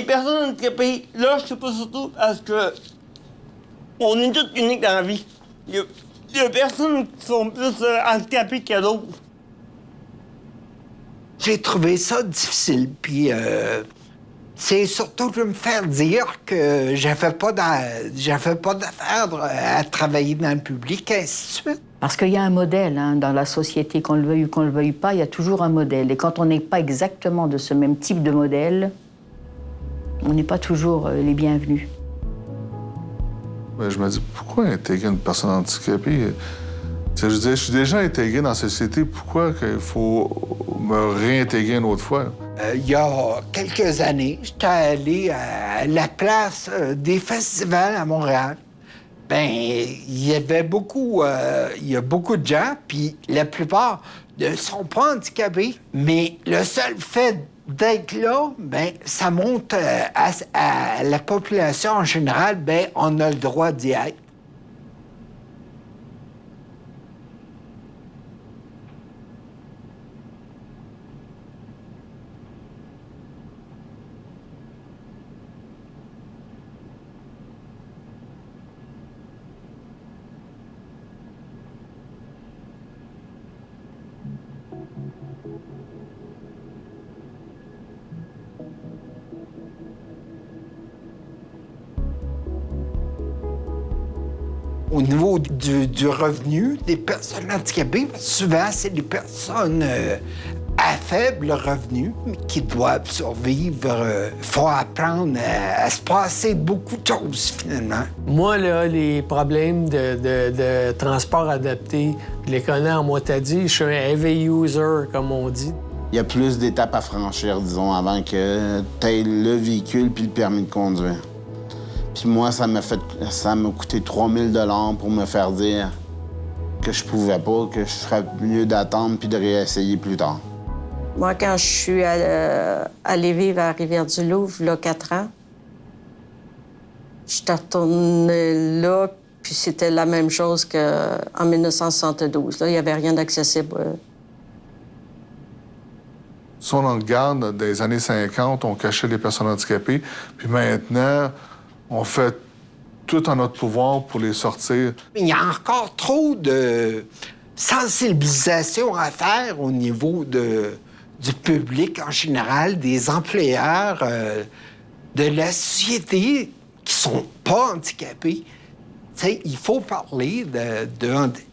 les personnes handicapées, là, je sais pas surtout parce que on est tous uniques dans la vie. Il y a personnes qui sont plus handicapées que d'autres. J'ai trouvé ça difficile, puis c'est surtout de me faire dire que j'avais pas d'affaires à travailler dans le public, ainsi de suite. Parce qu'il y a un modèle dans la société, qu'on le veuille ou qu'on le veuille pas, il y a toujours un modèle. Et quand on n'est pas exactement de ce même type de modèle, on n'est pas toujours les bienvenus. Je me dis, pourquoi intégrer une personne handicapée? Je veux dire, je suis déjà intégré dans la société, pourquoi qu'il faut me réintégrer une autre fois? Il y a quelques années, j'étais allé à la place des festivals à Montréal. Ben, il y avait beaucoup de gens, puis la plupart ne sont pas handicapés. Mais le seul fait d'être là, ben, ça montre à la population en général, ben, on a le droit d'y être. Au niveau du revenu des personnes handicapées, souvent, c'est des personnes à faible revenu qui doivent survivre. Il faut apprendre à se passer beaucoup de choses, finalement. Moi, là, les problèmes de transport adapté, je les connais en motadie. Je suis un heavy user, comme on dit. Il y a plus d'étapes à franchir, disons, avant que tu aies le véhicule puis le permis de conduire. Puis moi, ça m'a coûté 3 000 pour me faire dire que je pouvais pas, que je ferais mieux d'attendre puis de réessayer plus tard. Moi, quand je suis allée vivre à Rivière-du-Loup, il y a 4 ans, j'étais retournée là, puis c'était la même chose qu'en 1972. Là, il n'y avait rien d'accessible. Si on en regarde, des années 50, on cachait les personnes handicapées, puis maintenant, on fait tout en notre pouvoir pour les sortir. Il y a encore trop de sensibilisation à faire au niveau du public en général, des employeurs, de la société qui sont pas handicapés. T'sais, il faut parler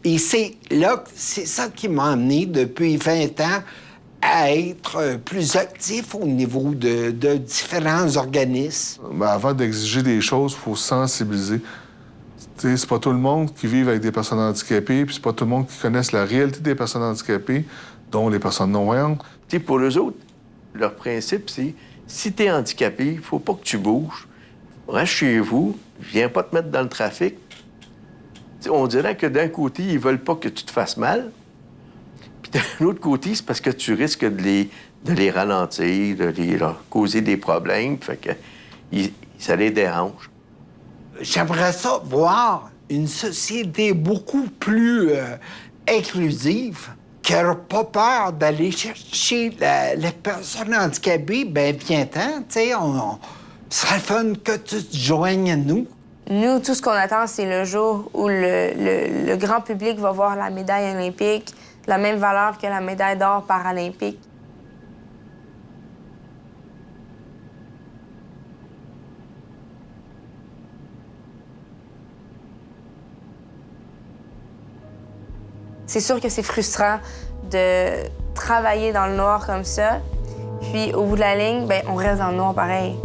Et c'est ça qui m'a amené depuis 20 ans à être plus actif au niveau de différents organismes. Avant d'exiger des choses, il faut sensibiliser. C'est pas tout le monde qui vit avec des personnes handicapées, puis c'est pas tout le monde qui connaisse la réalité des personnes handicapées, dont les personnes non-voyantes. Pour eux autres, leur principe, c'est si tu es handicapé, il faut pas que tu bouges. Reste chez vous, viens pas te mettre dans le trafic. T'sais, on dirait que d'un côté, ils veulent pas que tu te fasses mal. Puis d'un autre côté, c'est parce que tu risques de les ralentir, de leur causer des problèmes. Fait que ça les dérange. J'aimerais ça voir une société beaucoup plus inclusive, qui n'aura pas peur d'aller chercher les personnes handicapées. Bien, viens-t'en, tu sais, ce serait fun que tu te joignes à nous. Nous, tout ce qu'on attend, c'est le jour où le grand public va voir la médaille olympique de la même valeur que la médaille d'or paralympique. C'est sûr que c'est frustrant de travailler dans le noir comme ça, puis au bout de la ligne, bien, on reste dans le noir pareil.